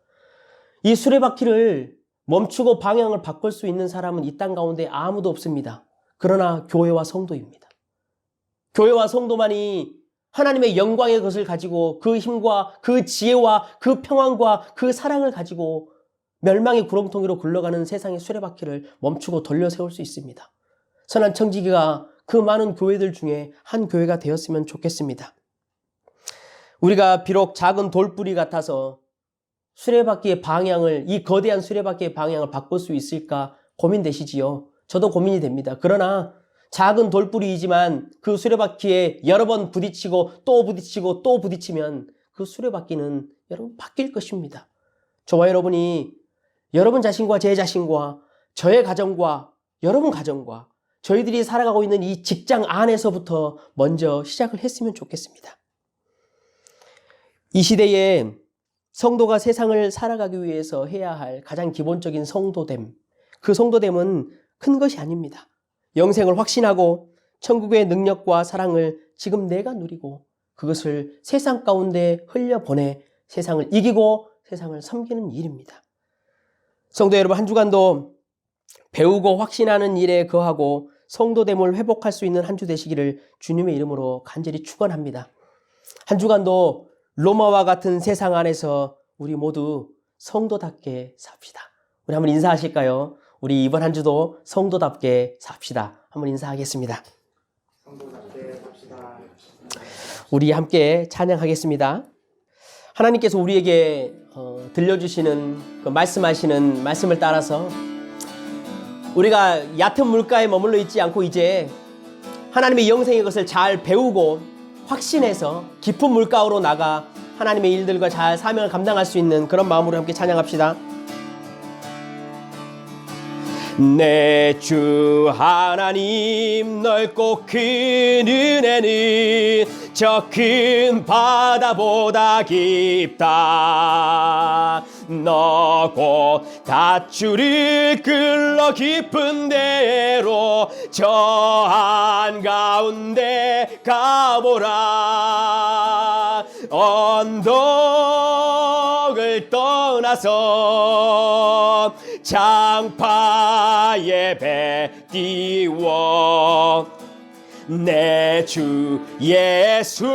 이 수레바퀴를 멈추고 방향을 바꿀 수 있는 사람은 이 땅 가운데 아무도 없습니다. 그러나 교회와 성도입니다. 교회와 성도만이 하나님의 영광의 것을 가지고 그 힘과 그 지혜와 그 평안과 그 사랑을 가지고 멸망의 구렁텅이로 굴러가는 세상의 수레바퀴를 멈추고 돌려 세울 수 있습니다. 선한 청지기가 그 많은 교회들 중에 한 교회가 되었으면 좋겠습니다. 우리가 비록 작은 돌뿌리 같아서 수레바퀴의 방향을, 이 거대한 수레바퀴의 방향을 바꿀 수 있을까 고민되시지요? 저도 고민이 됩니다. 그러나 작은 돌뿌리이지만 그 수레바퀴에 여러 번 부딪히고 또 부딪히고 또 부딪히면 그 수레바퀴는 여러분 바뀔 것입니다. 저와 여러분이 여러분 자신과 제 자신과 저의 가정과 여러분 가정과 저희들이 살아가고 있는 이 직장 안에서부터 먼저 시작을 했으면 좋겠습니다. 이 시대에 성도가 세상을 살아가기 위해서 해야 할 가장 기본적인 성도됨, 그 성도됨은 큰 것이 아닙니다. 영생을 확신하고 천국의 능력과 사랑을 지금 내가 누리고 그것을 세상 가운데 흘려보내 세상을 이기고 세상을 섬기는 일입니다. 성도 여러분, 한 주간도 배우고 확신하는 일에 거하고 성도됨을 회복할 수 있는 한 주 되시기를 주님의 이름으로 간절히 축원합니다. 한 주간도 로마와 같은 세상 안에서 우리 모두 성도답게 삽시다. 우리 한번 인사하실까요? 우리 이번 한 주도 성도답게 삽시다. 한번 인사하겠습니다. 성도답게 삽시다. 우리 함께 찬양하겠습니다. 하나님께서 우리에게 들려주시는, 말씀하시는 말씀을 따라서 우리가 얕은 물가에 머물러 있지 않고 이제 하나님의 영생의 것을 잘 배우고 확신해서 깊은 물가로 나가 하나님의 일들과 잘 사명을 감당할 수 있는 그런 마음으로 함께 찬양합시다. 내 주 하나님, 넓고 큰 은혜는 저 큰 바다보다 깊다. 너고 닷줄을 끌러 깊은 데로 저 한가운데 가보라. 언덕을 떠나서 장파에 배 띄워 내 주 예수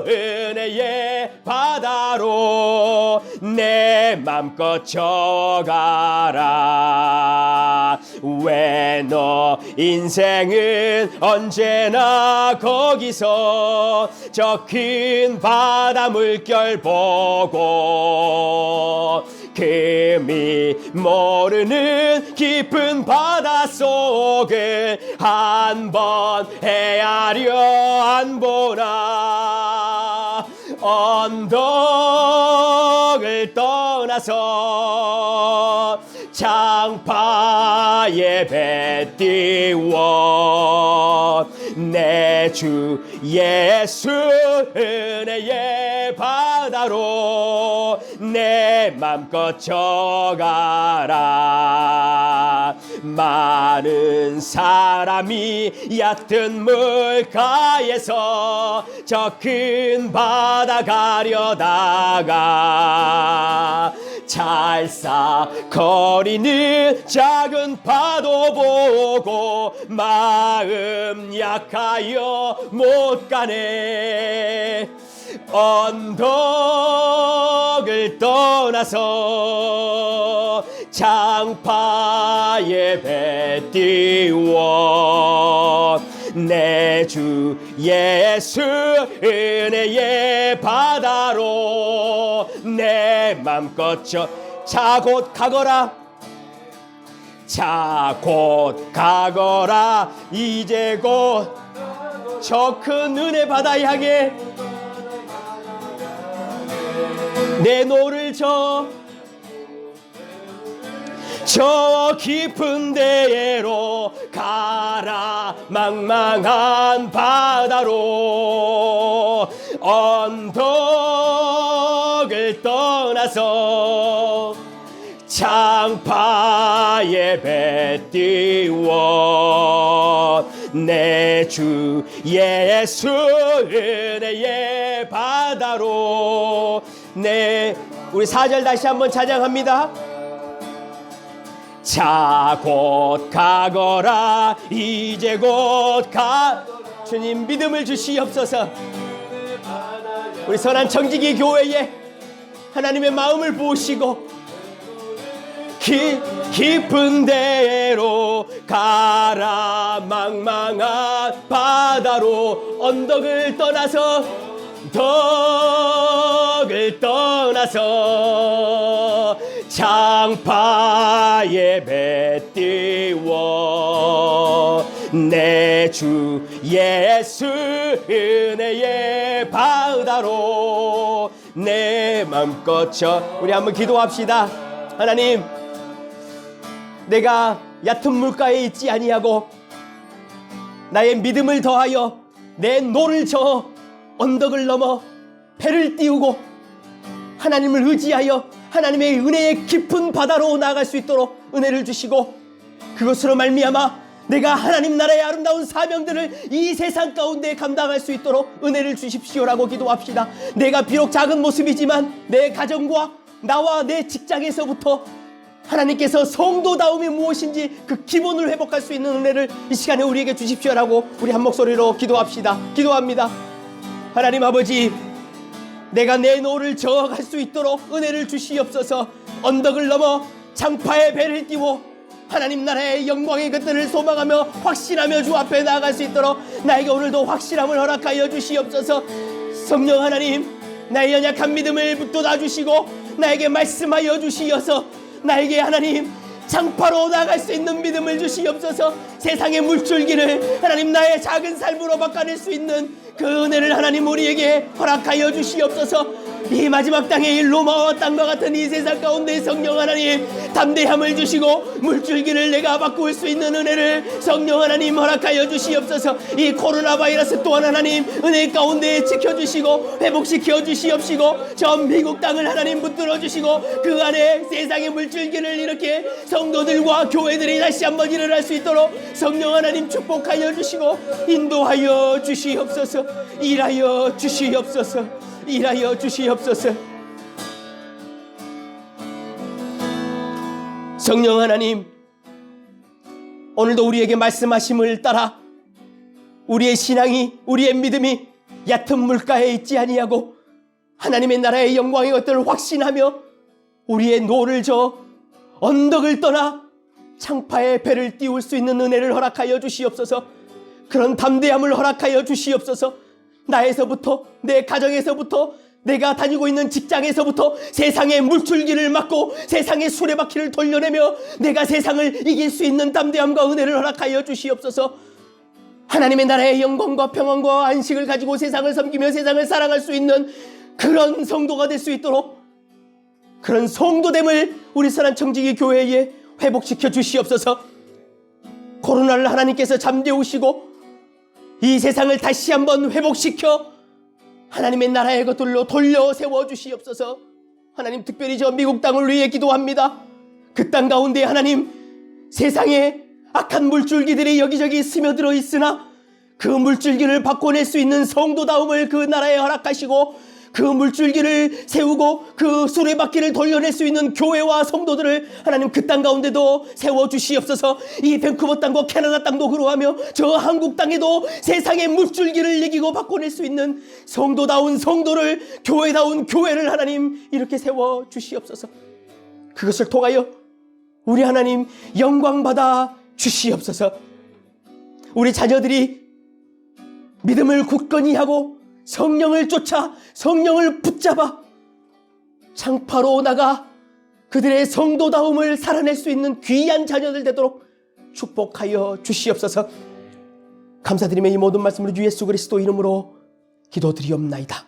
은혜의 바다로 내 맘껏 져가라. 왜 너 인생은 언제나 거기서 저 큰 바다 물결 보고 금이 모르는 깊은 바다 속을 한번 헤아려 안 보나. 언덕을 떠나서 장파에 배 띄워 내 주 예수 은혜의 바다로 내 맘껏 져가라. 많은 사람이 얕은 물가에서 저 큰 바다 가려다가 찰싹거리는 작은 파도 보고 마음 약하여 못 가네. 언덕을 떠나서 장파에 배 띄워 내 주 예수 은혜의 바다로 내 맘껏 자 곧 가거라. 자 곧 가거라. 이제 곧 저 큰 은혜 바다 향해 내 노를 저 깊은 데로 가라. 망망한 바다로 언덕을 떠나서 장파에 배 띄워 내 주 예수 은혜의 바다로 우리 4절 다시 한번 찬양합니다. 자 곧 가거라. 이제 곧 가. 주님 믿음을 주시옵소서. 우리 선한 청지기 교회에 하나님의 마음을 부으시고 깊은 데로 가라. 망망한 바다로 언덕을 떠나서 장파에 배 띄워 내 주 예수 은혜의 바다로 내 맘껏 우리 한번 기도합시다. 하나님, 내가 얕은 물가에 있지 아니하고 나의 믿음을 더하여 내 노를 저어 언덕을 넘어 배를 띄우고 하나님을 의지하여 하나님의 은혜의 깊은 바다로 나아갈 수 있도록 은혜를 주시고 그것으로 말미암아 내가 하나님 나라의 아름다운 사명들을 이 세상 가운데 감당할 수 있도록 은혜를 주십시오라고 기도합시다. 내가 비록 작은 모습이지만 내 가정과 나와 내 직장에서부터 하나님께서 성도다움이 무엇인지 그 기본을 회복할 수 있는 은혜를 이 시간에 우리에게 주십시오라고 우리 한 목소리로 기도합시다. 기도합니다. 하나님 아버지, 내가 내 노를 저어갈 수 있도록 은혜를 주시옵소서. 언덕을 넘어 장파에 배를 띄워 하나님 나라의 영광의 것들을 소망하며 확신하며 주 앞에 나아갈 수 있도록 나에게 오늘도 확실함을 허락하여 주시옵소서. 성령 하나님, 나의 연약한 믿음을 북돋아 주시고 나에게 말씀하여 주시어서 나에게 하나님 장파로 나아갈 수 있는 믿음을 주시옵소서. 세상의 물줄기를 하나님 나의 작은 삶으로 바꿔낼 수 있는 그 은혜를 하나님 우리에게 허락하여 주시옵소서. 이 마지막 땅의 로마와 땅과 같은 이 세상 가운데 성령 하나님 담대함을 주시고 물줄기를 내가 바꿀 수 있는 은혜를 성령 하나님 허락하여 주시옵소서. 이 코로나 바이러스 또한 하나님 은혜 가운데 지켜주시고 회복시켜 주시옵시고 저 미국 땅을 하나님 붙들어 주시고 그 안에 세상의 물줄기를 이렇게 성도들과 교회들이 다시 한번 일어날 수 있도록 성령 하나님 축복하여 주시고 인도하여 주시옵소서. 일하여 주시옵소서. 일하여 주시옵소서. 성령 하나님, 오늘도 우리에게 말씀하심을 따라 우리의 신앙이, 우리의 믿음이 얕은 물가에 있지 아니하고 하나님의 나라의 영광의 것들을 확신하며 우리의 노를 저어 언덕을 떠나 창파에 배를 띄울 수 있는 은혜를 허락하여 주시옵소서. 그런 담대함을 허락하여 주시옵소서. 나에서부터, 내 가정에서부터, 내가 다니고 있는 직장에서부터 세상의 물줄기를 막고 세상의 수레바퀴를 돌려내며 내가 세상을 이길 수 있는 담대함과 은혜를 허락하여 주시옵소서. 하나님의 나라의 영광과 평안과 안식을 가지고 세상을 섬기며 세상을 사랑할 수 있는 그런 성도가 될 수 있도록 그런 성도됨을 우리 선한 청지기 교회에 회복시켜 주시옵소서. 코로나를 하나님께서 잠재우시고 이 세상을 다시 한번 회복시켜 하나님의 나라의 것들로 돌려 세워 주시옵소서. 하나님 특별히 저 미국 땅을 위해 기도합니다. 그 땅 가운데 하나님 세상에 악한 물줄기들이 여기저기 스며들어 있으나 그 물줄기를 바꿔낼 수 있는 성도다움을 그 나라에 허락하시고 그 물줄기를 세우고 그 수레바퀴를 돌려낼 수 있는 교회와 성도들을 하나님 그 땅 가운데도 세워주시옵소서. 이 밴쿠버 땅과 캐나다 땅도 그러하며 저 한국 땅에도 세상의 물줄기를 이기고 바꿔낼 수 있는 성도다운 성도를, 교회다운 교회를 하나님 이렇게 세워주시옵소서. 그것을 통하여 우리 하나님 영광받아 주시옵소서. 우리 자녀들이 믿음을 굳건히 하고 성령을 쫓아 성령을 붙잡아 창파로 나가 그들의 성도다움을 살아낼 수 있는 귀한 자녀들 되도록 축복하여 주시옵소서. 감사드리며 이 모든 말씀을 주 예수 그리스도 이름으로 기도드리옵나이다.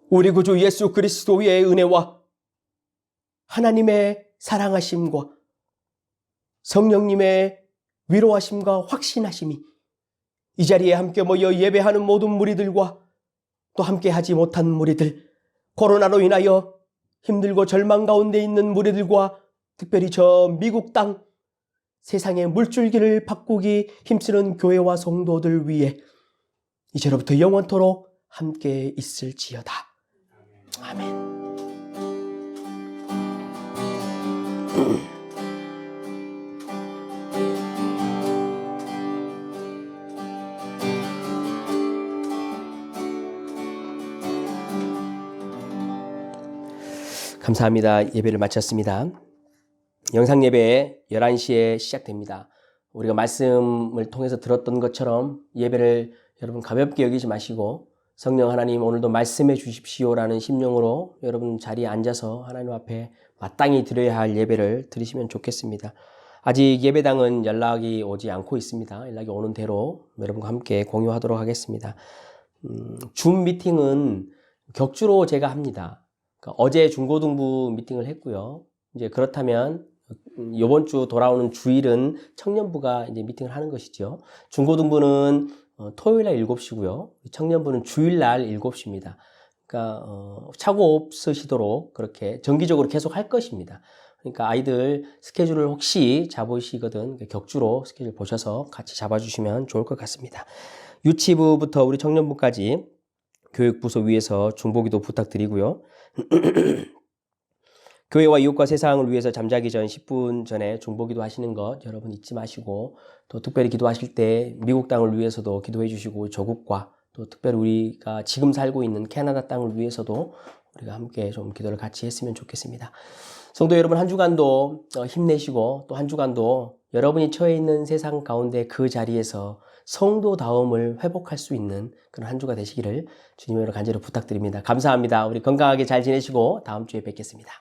우리 구주 예수 그리스도의 은혜와 하나님의 사랑하심과 성령님의 위로하심과 확신하심이 이 자리에 함께 모여 예배하는 모든 무리들과 또 함께 하지 못한 무리들, 코로나로 인하여 힘들고 절망 가운데 있는 무리들과 특별히 저 미국 땅 세상의 물줄기를 바꾸기 힘쓰는 교회와 성도들 위해 이제로부터 영원토록 함께 있을지어다. 아멘. 감사합니다. 예배를 마쳤습니다. 영상 예배 11시에 시작됩니다. 우리가 말씀을 통해서 들었던 것처럼 예배를 여러분 가볍게 여기지 마시고 성령 하나님 오늘도 말씀해 주십시오라는 심령으로 여러분 자리에 앉아서 하나님 앞에 마땅히 드려야 할 예배를 드리시면 좋겠습니다. 아직 예배당은 연락이 오지 않고 있습니다. 연락이 오는 대로 여러분과 함께 공유하도록 하겠습니다. 줌 미팅은 격주로 제가 합니다. 그러니까 어제 중고등부 미팅을 했고요. 이제 그렇다면 이번 주 돌아오는 주일은 청년부가 이제 미팅을 하는 것이죠. 중고등부는 토요일 날 7시고요. 청년부는 주일 날 7시입니다. 그러니까 차고 없으시도록 그렇게 정기적으로 계속 할 것입니다. 그러니까 아이들 스케줄을 혹시 잡으시거든 격주로 스케줄 보셔서 같이 잡아주시면 좋을 것 같습니다. 유치부부터 우리 청년부까지 교육부서 위에서 중보기도 부탁드리고요. 교회와 이웃과 세상을 위해서 잠자기 전 10분 전에 중보기도 하시는 것 여러분 잊지 마시고 또 특별히 기도하실 때 미국 땅을 위해서도 기도해 주시고 조국과 또 특별히 우리가 지금 살고 있는 캐나다 땅을 위해서도 우리가 함께 좀 기도를 같이 했으면 좋겠습니다. 성도 여러분 한 주간도 힘내시고 또 한 주간도 여러분이 처해 있는 세상 가운데 그 자리에서 성도다움을 회복할 수 있는 그런 한 주가 되시기를 주님으로 간절히 부탁드립니다. 감사합니다. 우리 건강하게 잘 지내시고 다음 주에 뵙겠습니다.